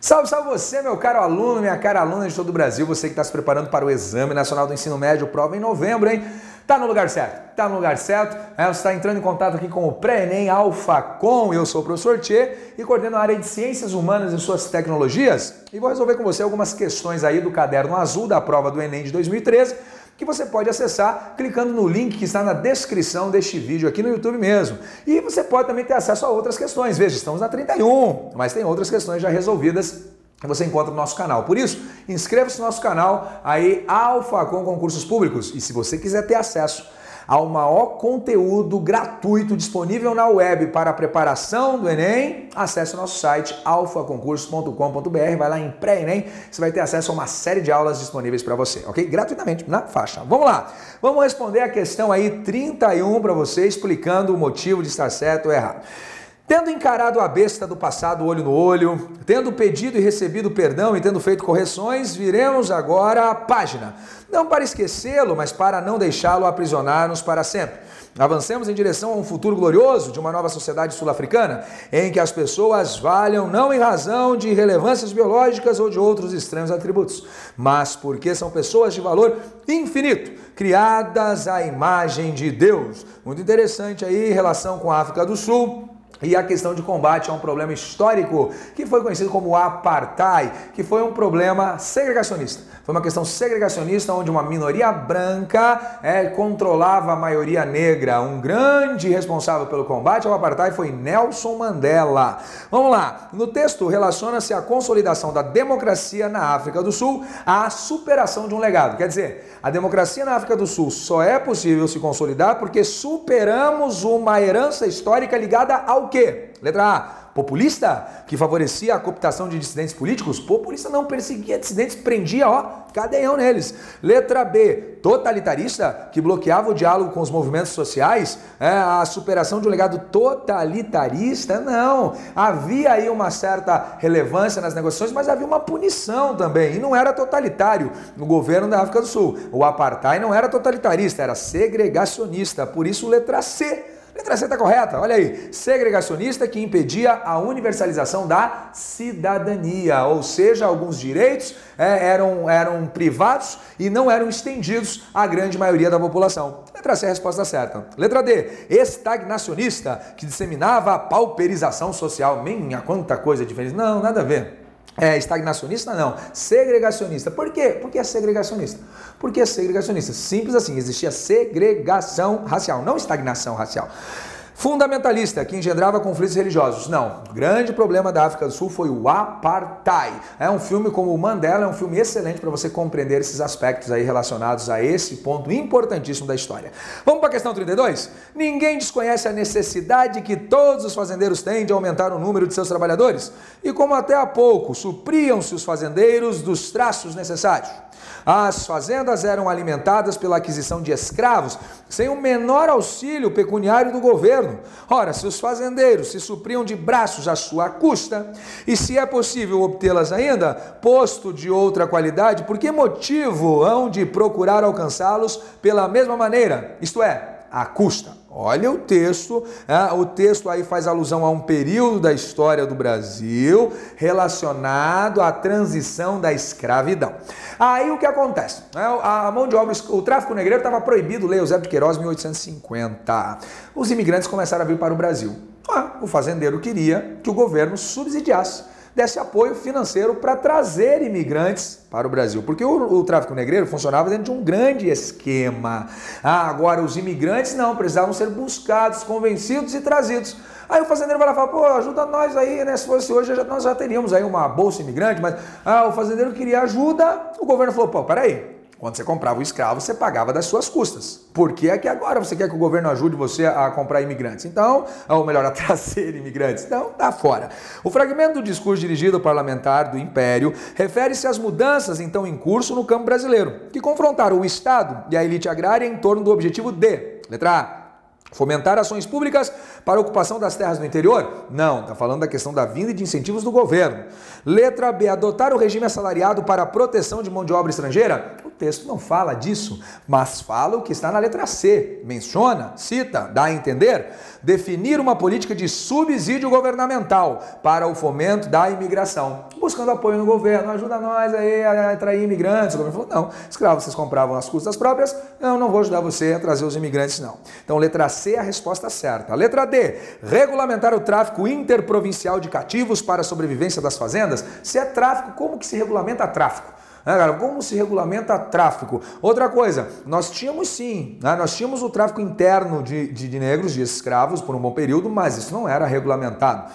Salve, salve você, meu caro aluno, minha cara aluna de todo o Brasil, você que está se preparando para o Exame Nacional do Ensino Médio, prova em novembro, hein? Tá no lugar certo, tá no lugar certo. Você está entrando em contato aqui com o Pré-ENEM AlphaCom. Eu sou o professor Tchê e coordeno a área de Ciências Humanas e Suas Tecnologias e vou resolver com você algumas questões aí do caderno azul da prova do Enem de 2013, que você pode acessar clicando no link que está na descrição deste vídeo aqui no YouTube mesmo. E você pode também ter acesso a outras questões. Veja, estamos na 31, mas tem outras questões já resolvidas que você encontra no nosso canal. Por isso, inscreva-se no nosso canal aí, AlphaCom Concursos Públicos. E se você quiser ter acesso ao maior conteúdo gratuito disponível na web para a preparação do Enem, acesse o nosso site alfaconcursos.com.br, vai lá em Pré-ENEM, você vai ter acesso a uma série de aulas disponíveis para você, ok? Gratuitamente, na faixa. Vamos lá, vamos responder a questão aí 31 para você, explicando o motivo de estar certo ou errado. Tendo encarado a besta do passado olho no olho, tendo pedido e recebido perdão e tendo feito correções, viremos agora a página. Não para esquecê-lo, mas para não deixá-lo aprisionar-nos para sempre. Avancemos em direção a um futuro glorioso de uma nova sociedade sul-africana, em que as pessoas valham não em razão de relevâncias biológicas ou de outros estranhos atributos, mas porque são pessoas de valor infinito, criadas à imagem de Deus. Muito interessante aí em relação com a África do Sul. E a questão de combate a um problema histórico que foi conhecido como apartheid, que foi um problema segregacionista. Foi uma questão segregacionista onde uma minoria branca controlava a maioria negra. Um grande responsável pelo combate ao apartheid foi Nelson Mandela. Vamos lá, no texto relaciona-se a consolidação da democracia na África do Sul à superação de um legado. Quer dizer, a democracia na África do Sul só é possível se consolidar porque superamos uma herança histórica ligada ao quê? Letra A, populista, que favorecia a cooptação de dissidentes políticos. Populista não perseguia dissidentes, prendia, cadeião neles. Letra B, totalitarista, que bloqueava o diálogo com os movimentos sociais. A superação de um legado totalitarista, não. Havia aí uma certa relevância nas negociações, mas havia uma punição também, e não era totalitário no governo da África do Sul. O apartheid não era totalitarista, era segregacionista, por isso letra C. Letra C está correta, olha aí, segregacionista que impedia a universalização da cidadania, ou seja, alguns direitos eram privados e não eram estendidos à grande maioria da população. Letra C é a resposta certa. Letra D, estagnacionista que disseminava a pauperização social. Minha, quanta coisa diferente. Não, nada a ver. Estagnacionista não, segregacionista. Por quê? Porque é segregacionista. Por que é segregacionista? Simples assim, existia segregação racial, não estagnação racial. Fundamentalista, que engendrava conflitos religiosos. Não, o grande problema da África do Sul foi o apartheid. Um filme como o Mandela, é um filme excelente para você compreender esses aspectos aí relacionados a esse ponto importantíssimo da história. Vamos para a questão 32? Ninguém desconhece a necessidade que todos os fazendeiros têm de aumentar o número de seus trabalhadores. E como até há pouco supriam-se os fazendeiros dos traços necessários. As fazendas eram alimentadas pela aquisição de escravos, sem o menor auxílio pecuniário do governo. Ora, se os fazendeiros se supriam de braços à sua custa, e se é possível obtê-las ainda, posto de outra qualidade, por que motivo hão de procurar alcançá-los pela mesma maneira, isto é, à custa? Olha o texto aí faz alusão a um período da história do Brasil relacionado à transição da escravidão. Aí o que acontece? A mão de obra, o tráfico negreiro estava proibido, lei Eusébio de Queiroz, 1850. Os imigrantes começaram a vir para o Brasil. O fazendeiro queria que o governo subsidiasse, desse apoio financeiro para trazer imigrantes para o Brasil, porque o tráfico negreiro funcionava dentro de um grande esquema. Agora os imigrantes não, precisavam ser buscados, convencidos e trazidos. Aí o fazendeiro vai lá e fala, pô, ajuda nós aí, né? Se fosse hoje, nós já teríamos aí uma bolsa imigrante, mas o fazendeiro queria ajuda, o governo falou, pô, peraí. Quando você comprava o escravo, você pagava das suas custas. Por que é que agora você quer que o governo ajude você a comprar imigrantes? Então, ou melhor, a trazer imigrantes? Então, tá fora. O fragmento do discurso dirigido ao parlamentar do Império refere-se às mudanças então em curso no campo brasileiro, que confrontaram o Estado e a elite agrária em torno do objetivo de, letra A, fomentar ações públicas para a ocupação das terras do interior? Não, está falando da questão da vinda e de incentivos do governo. Letra B, adotar o regime assalariado para a proteção de mão de obra estrangeira? O texto não fala disso, mas fala o que está na letra C. Menciona, cita, dá a entender, definir uma política de subsídio governamental para o fomento da imigração, buscando apoio no governo, ajuda nós aí a atrair imigrantes. O governo falou, não, escravos vocês compravam às custas próprias, não vou ajudar você a trazer os imigrantes, não. Então, letra C é a resposta certa. Letra D, regulamentar o tráfico interprovincial de cativos para a sobrevivência das fazendas. Se é tráfico, como que se regulamenta tráfico? Como se regulamenta tráfico? Outra coisa, nós tínhamos sim, nós tínhamos o tráfico interno de negros, de escravos por um bom período, mas isso não era regulamentado.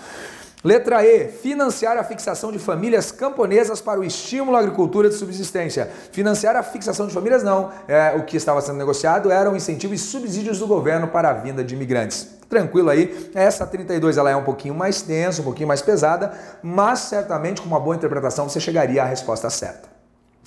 Letra E, financiar a fixação de famílias camponesas para o estímulo à agricultura de subsistência. Financiar a fixação de famílias não, o que estava sendo negociado eram incentivos e subsídios do governo para a vinda de imigrantes. Tranquilo aí, essa 32 ela é um pouquinho mais tensa, um pouquinho mais pesada, mas certamente com uma boa interpretação você chegaria à resposta certa.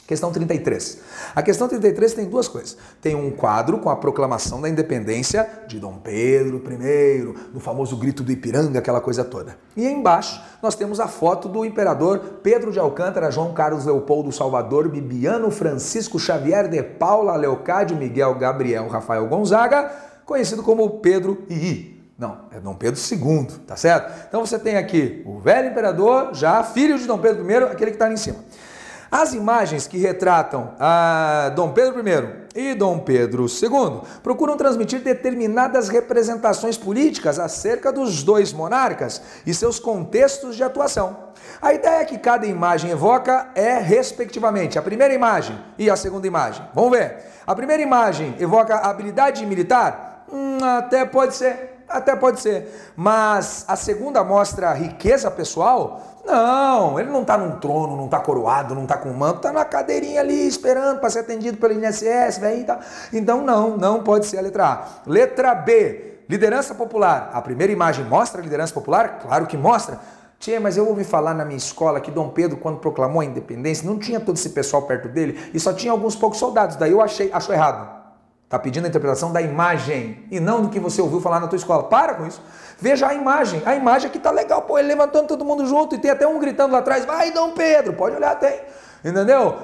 Questão 33. A questão 33 tem duas coisas. Tem um quadro com a proclamação da independência de Dom Pedro I, do famoso grito do Ipiranga, aquela coisa toda. E embaixo nós temos a foto do imperador Pedro de Alcântara, João Carlos Leopoldo Salvador, Bibiano Francisco Xavier de Paula, Leocádio Miguel Gabriel Rafael Gonzaga, conhecido como Pedro II. Não, é Dom Pedro II, tá certo? Então você tem aqui o velho imperador, já filho de Dom Pedro I, aquele que está ali em cima. As imagens que retratam Dom Pedro I e Dom Pedro II procuram transmitir determinadas representações políticas acerca dos dois monarcas e seus contextos de atuação. A ideia que cada imagem evoca é, respectivamente, a primeira imagem e a segunda imagem. Vamos ver. A primeira imagem evoca a habilidade militar? Até pode ser. Mas a segunda mostra a riqueza pessoal? Não, ele não está num trono, não está coroado, não está com manto, está na cadeirinha ali esperando para ser atendido pelo INSS, velho. Então não pode ser a letra A. Letra B, liderança popular. A primeira imagem mostra a liderança popular? Claro que mostra. Tia, mas eu ouvi falar na minha escola que Dom Pedro, quando proclamou a independência, não tinha todo esse pessoal perto dele e só tinha alguns poucos soldados. Daí eu acho errado. Está pedindo a interpretação da imagem e não do que você ouviu falar na tua escola. Para com isso. Veja a imagem aqui está legal, pô, ele levantando todo mundo junto e tem até um gritando lá atrás, vai Dom Pedro, pode olhar até, entendeu?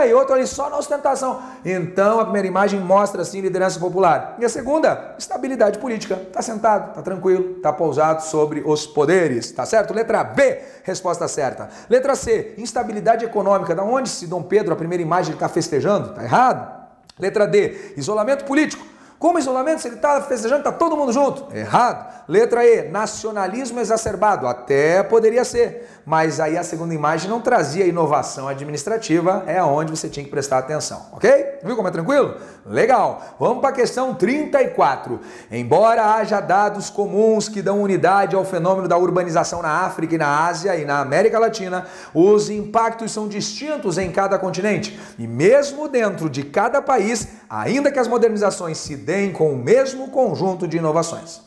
E outro ali só na ostentação. Então a primeira imagem mostra assim liderança popular. E a segunda, estabilidade política. Está sentado, está tranquilo, está pousado sobre os poderes, tá certo? Letra B, resposta certa. Letra C, instabilidade econômica. Da onde se Dom Pedro, a primeira imagem, ele está festejando? Está errado. Letra D, isolamento político. Como isolamento? Se ele está festejando, está todo mundo junto. Errado. Letra E, nacionalismo exacerbado. Até poderia ser, mas aí a segunda imagem não trazia inovação administrativa, é onde você tinha que prestar atenção, ok? Viu como é tranquilo? Legal. Vamos para a questão 34. Embora haja dados comuns que dão unidade ao fenômeno da urbanização na África e na Ásia e na América Latina, os impactos são distintos em cada continente. E mesmo dentro de cada país, ainda que as modernizações se deem com o mesmo conjunto de inovações.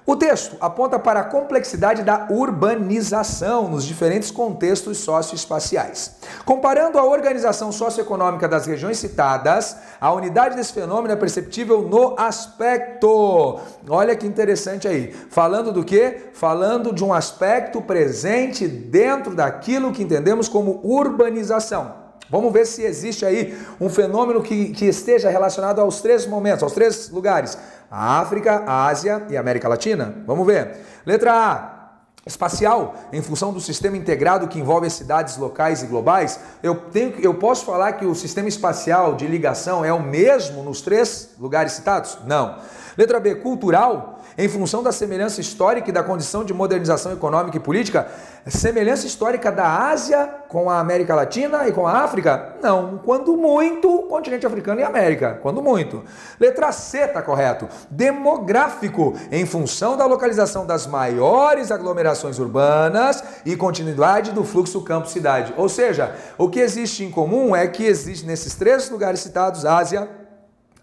O texto aponta para a complexidade da urbanização nos diferentes contextos socioespaciais. Comparando a organização socioeconômica das regiões citadas, a unidade desse fenômeno é perceptível no aspecto. Olha que interessante aí. Falando do quê? Falando de um aspecto presente dentro daquilo que entendemos como urbanização. Vamos ver se existe aí um fenômeno que esteja relacionado aos três momentos, aos três lugares. A África, a Ásia e a América Latina. Vamos ver. Letra A. Espacial, em função do sistema integrado que envolve as cidades locais e globais. Eu posso falar que o sistema espacial de ligação é o mesmo nos três lugares citados? Não. Letra B. Cultural, em função da semelhança histórica e da condição de modernização econômica e política. Semelhança histórica da Ásia com a América Latina e com a África? Não. Quando muito, o continente africano e a América. Quando muito. Letra C está correto. Demográfico, em função da localização das maiores aglomerações urbanas e continuidade do fluxo campo-cidade. Ou seja, o que existe em comum é que existe nesses três lugares citados, Ásia,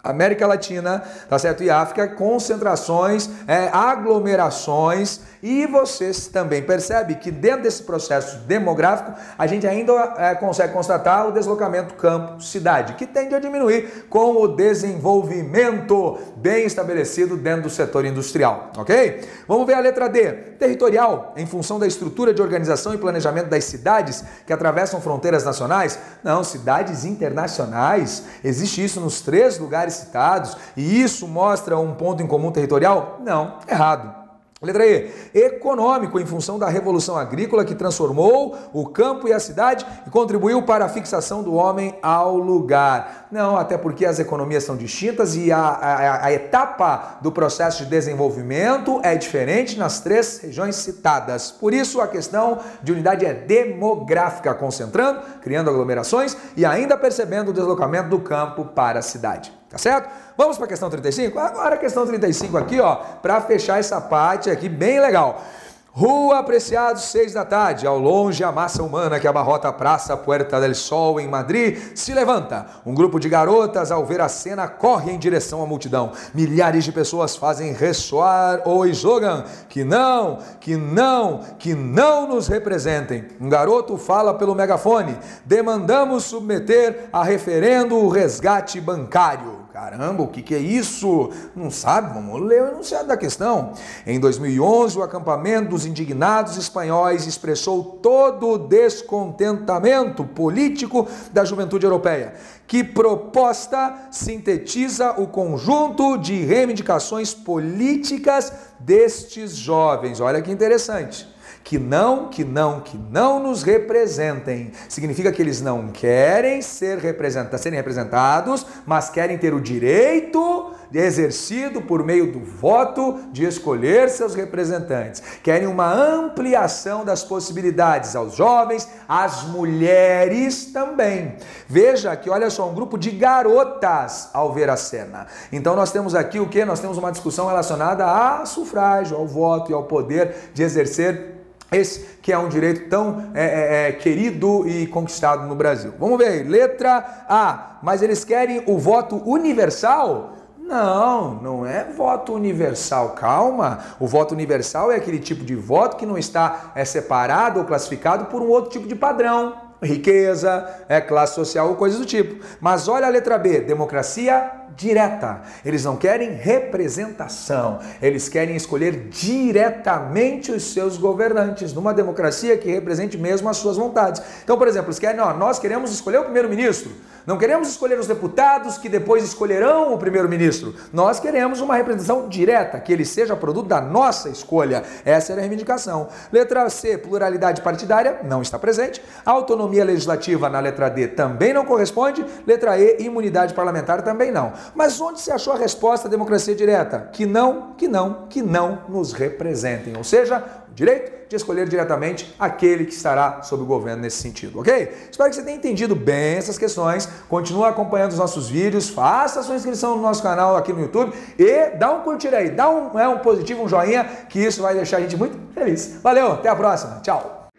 América Latina, tá certo? E África, concentrações, aglomerações, e vocês também percebem que dentro desse processo demográfico a gente ainda consegue constatar o deslocamento campo-cidade, que tende a diminuir com o desenvolvimento bem estabelecido dentro do setor industrial, ok? Vamos ver a letra D. Territorial, em função da estrutura de organização e planejamento das cidades que atravessam fronteiras nacionais? Não, cidades internacionais. Existe isso nos 3 lugares citados e isso mostra um ponto em comum territorial? Não, errado. Letra E, econômico, em função da revolução agrícola que transformou o campo e a cidade e contribuiu para a fixação do homem ao lugar. Não, até porque as economias são distintas e a etapa do processo de desenvolvimento é diferente nas 3 regiões citadas. Por isso, a questão de unidade é demográfica, concentrando, criando aglomerações e ainda percebendo o deslocamento do campo para a cidade. Tá certo? Vamos para a questão 35? Agora a questão 35 aqui, ó, para fechar essa parte aqui bem legal. Rua Apreciados, 6 da tarde, ao longe a massa humana que abarrota a Praça Puerta del Sol em Madrid se levanta. Um grupo de garotas, ao ver a cena, corre em direção à multidão. Milhares de pessoas fazem ressoar o slogan que não nos representem. Um garoto fala pelo megafone: demandamos submeter a referendo o resgate bancário. Caramba, o que é isso? Não sabe? Vamos ler o enunciado da questão. Em 2011, o acampamento dos indignados espanhóis expressou todo o descontentamento político da juventude europeia. Que proposta sintetiza o conjunto de reivindicações políticas destes jovens? Olha que interessante. Que não nos representem. Significa que eles não querem serem representados, mas querem ter o direito exercido por meio do voto de escolher seus representantes. Querem uma ampliação das possibilidades aos jovens, às mulheres também. Veja que, olha só, um grupo de garotas ao ver a cena. Então nós temos aqui o quê? Nós temos uma discussão relacionada a sufrágio, ao voto e ao poder de exercer esse que é um direito tão querido e conquistado no Brasil. Vamos ver aí, letra A. Mas eles querem o voto universal? Não é voto universal, calma. O voto universal é aquele tipo de voto que não está separado ou classificado por um outro tipo de padrão. Riqueza, classe social ou coisas do tipo. Mas olha a letra B, democracia direta. Eles não querem representação, eles querem escolher diretamente os seus governantes, numa democracia que represente mesmo as suas vontades. Então, por exemplo, eles querem, nós queremos escolher o primeiro-ministro, não queremos escolher os deputados que depois escolherão o primeiro-ministro. Nós queremos uma representação direta, que ele seja produto da nossa escolha. Essa era a reivindicação. Letra C, pluralidade partidária, não está presente. Autonomia legislativa na letra D também não corresponde. Letra E, imunidade parlamentar também não. Mas onde se achou a resposta à democracia direta? Que não nos representem. Ou seja, o direito de escolher diretamente aquele que estará sob o governo nesse sentido, ok? Espero que você tenha entendido bem essas questões. Continue acompanhando os nossos vídeos, faça a sua inscrição no nosso canal aqui no YouTube e dá um curtir aí, dá um positivo, um joinha, que isso vai deixar a gente muito feliz. Valeu, até a próxima, tchau!